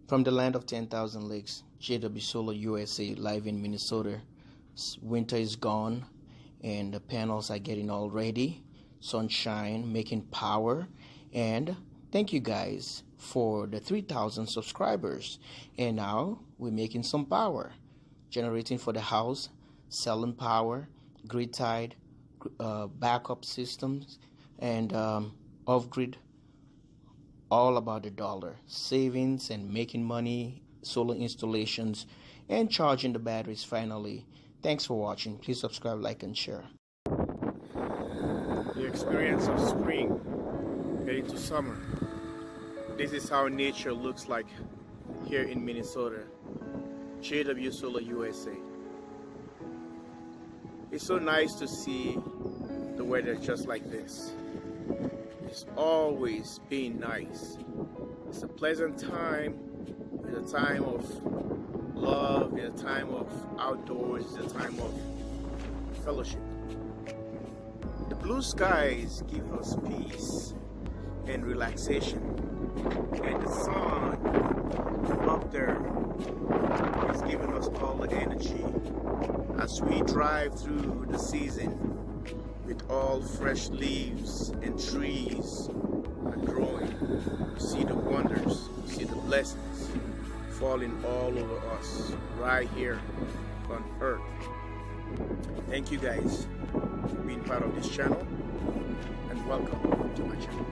From the land of 10,000 lakes, JW Solar USA live in Minnesota. Winter is gone and the panels are getting all ready. Sunshine, making power. And thank you guys for the 3,000 subscribers. And now we're making some power. Generating for the house, selling power, grid tied, backup systems, and off-grid. All about the dollar, savings and making money, solar installations, and charging the batteries finally. Thanks for watching. Please subscribe, like, and share. The experience of spring heading to summer. This is how nature looks like here in Minnesota. JW Solar USA. It's so nice to see the weather just like this. It's always been nice. It's a pleasant time. It's a time of love. It's a time of outdoors. It's a time of fellowship. The blue skies give us peace and relaxation. And the sun up there is giving us all the energy as we drive through the season with all fresh leaves and trees are growing. You see the wonders, you see the blessings falling all over us right here on earth. Thank you guys for being part of this channel, and welcome to my channel.